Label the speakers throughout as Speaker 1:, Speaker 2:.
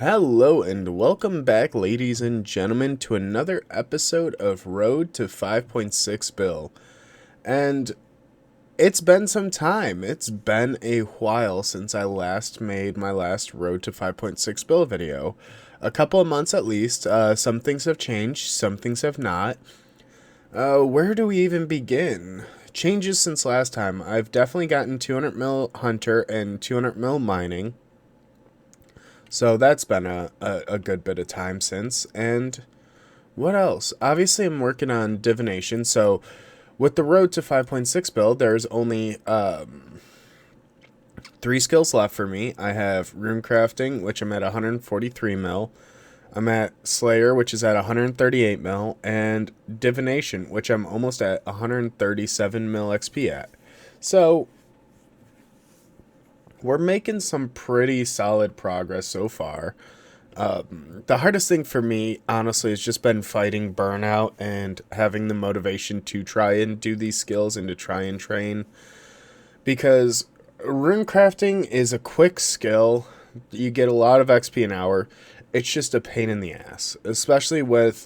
Speaker 1: Hello and welcome back, ladies and gentlemen, to another episode of Road to 5.6 Bill. And it's been some time. It's been a while since I last made my last Road to 5.6 Bill video. A couple of months at least. Some things have changed, some things have not. Where do we even begin? Changes since last time. I've definitely gotten 200 mil Hunter and 200 mil Mining. So that's been a good bit of time since. And what else? Obviously, I'm working on divination. So with the Road to 5.6 build, there's only 3 skills left for me. I have Runecrafting, which I'm at 143 mil. I'm at Slayer, which is at 138 mil. And Divination, which I'm almost at 137 mil XP at. So we're making some pretty solid progress so far. The hardest thing for me, honestly, has just been fighting burnout and having the motivation to try and do these skills and to try and train. Because runecrafting is a quick skill. You get a lot of XP an hour. It's just a pain in the ass. Especially with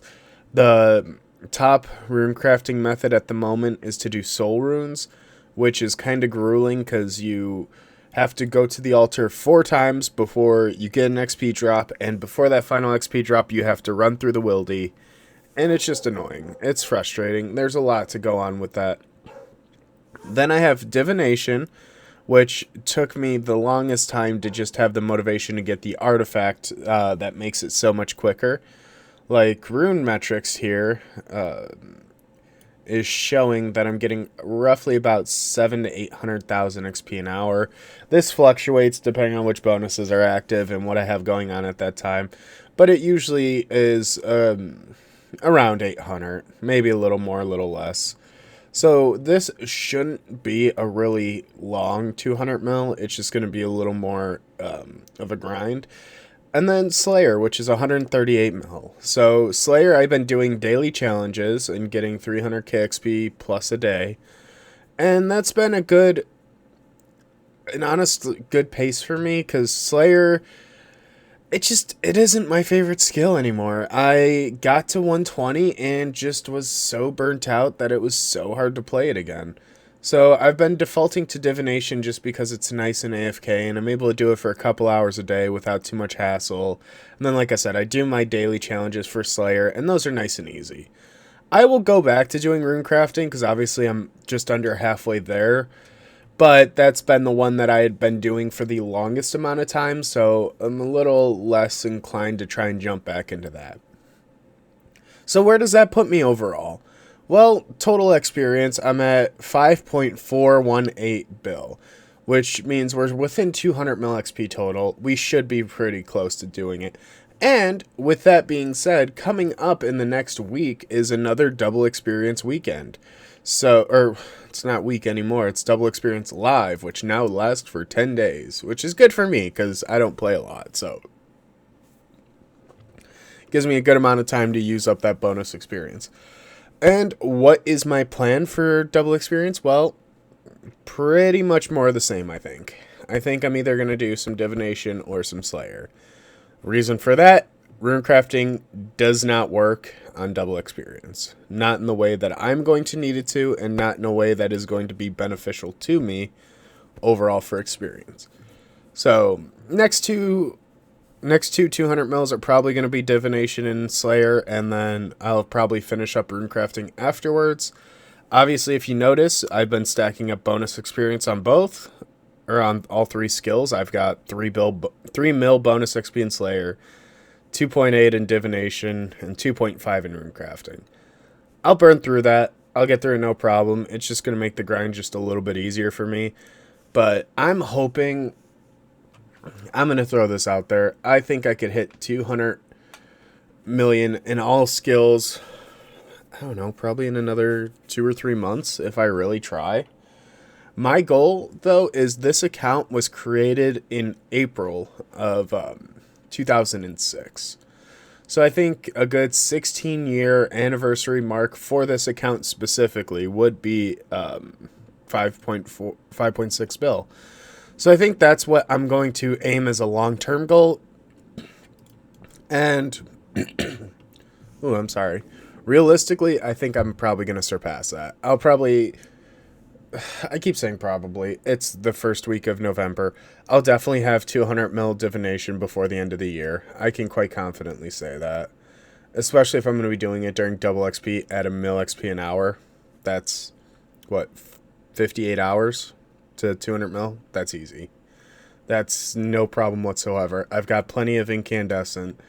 Speaker 1: the top runecrafting method at the moment is to do soul runes, which is kind of grueling because you have to go to the altar 4 times before you get an XP drop, and before that final XP drop, you have to run through the wildy, and it's just annoying. It's frustrating. There's a lot to go on with that. Then I have Divination, which took me the longest time to just have the motivation to get the artifact that makes it so much quicker. Like, rune metrics here is showing that I'm getting roughly about 700,000 to 800,000 XP an hour. This fluctuates depending on which bonuses are active and what I have going on at that time, but it usually is around 800, maybe a little more, a little less. So this shouldn't be a really long 200 mil. It's just going to be a little more of a grind. And then Slayer, which is 138 mil. So Slayer, I've been doing daily challenges and getting 300 KXP plus a day. And that's been an honest good pace for me, because Slayer, it isn't my favorite skill anymore. I got to 120 and just was so burnt out that it was so hard to play it again. So I've been defaulting to Divination just because it's nice and AFK, and I'm able to do it for a couple hours a day without too much hassle. And then, like I said, I do my daily challenges for Slayer, and those are nice and easy. I will go back to doing runecrafting, because obviously I'm just under halfway there. But that's been the one that I had been doing for the longest amount of time, so I'm a little less inclined to try and jump back into that. So where does that put me overall? Well, total experience, I'm at 5.418 bill, which means we're within 200 mil XP total. We should be pretty close to doing it. And with that being said, coming up in the next week is another double experience weekend. So, it's not week anymore, it's double experience live, which now lasts for 10 days, which is good for me because I don't play a lot, so it gives me a good amount of time to use up that bonus experience. And what is my plan for double experience? Well, pretty much more of the same, I think. I think I'm either going to do some Divination or some Slayer. Reason for that, runecrafting does not work on double experience. Not in the way that I'm going to need it to, and not in a way that is going to be beneficial to me overall for experience. So, next two 200 mils are probably going to be Divination and Slayer, and then I'll probably finish up runecrafting afterwards. Obviously, if you notice, I've been stacking up bonus experience on both, or on all 3 skills. I've got 3 mil bonus XP in Slayer, 2.8 in Divination, and 2.5 in runecrafting. I'll burn through that. I'll get through it no problem. It's just going to make the grind just a little bit easier for me. But I'm hoping, I'm going to throw this out there, I think I could hit 200 million in all skills, I don't know, probably in another 2 or 3 months if I really try. My goal, though, is this account was created in April of 2006. So I think a good 16-year anniversary mark for this account specifically would be 5.6 bill. So I think that's what I'm going to aim as a long-term goal. And, oh, I'm sorry. Realistically, I think I'm probably going to surpass that. I keep saying probably. It's the first week of November. I'll definitely have 200 mil divination before the end of the year. I can quite confidently say that. Especially if I'm going to be doing it during double XP at a mil XP an hour. That's, what, 58 hours to 200 mil? That's easy. That's no problem whatsoever. I've got plenty of incandescent.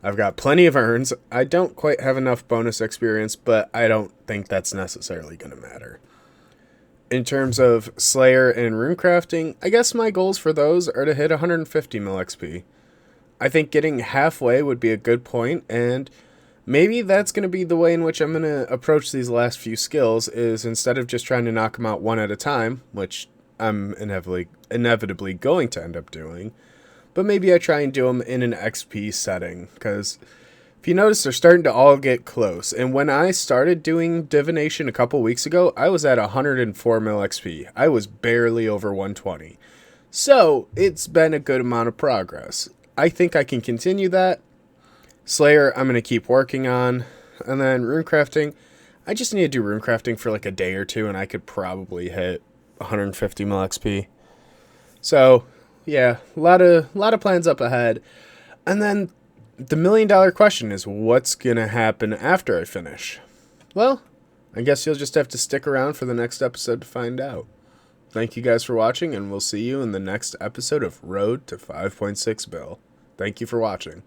Speaker 1: I've got plenty of urns. I don't quite have enough bonus experience, but I don't think that's necessarily going to matter. In terms of Slayer and runecrafting, I guess my goals for those are to hit 150 mil XP. I think getting halfway would be a good point, and maybe that's going to be the way in which I'm going to approach these last few skills, is instead of just trying to knock them out one at a time, which I'm inevitably going to end up doing, but maybe I try and do them in an XP setting, because if you notice, they're starting to all get close. And when I started doing divination a couple weeks ago, I was at 104 mil XP. I was barely over 120. So it's been a good amount of progress. I think I can continue that. Slayer, I'm going to keep working on. And then runecrafting, I just need to do runecrafting for like a day or two, and I could probably hit 150 mil XP. So, yeah, a lot of plans up ahead. And then the $1,000,000 question is, what's going to happen after I finish? Well, I guess you'll just have to stick around for the next episode to find out. Thank you guys for watching, and we'll see you in the next episode of Road to 5.6 Bill. Thank you for watching.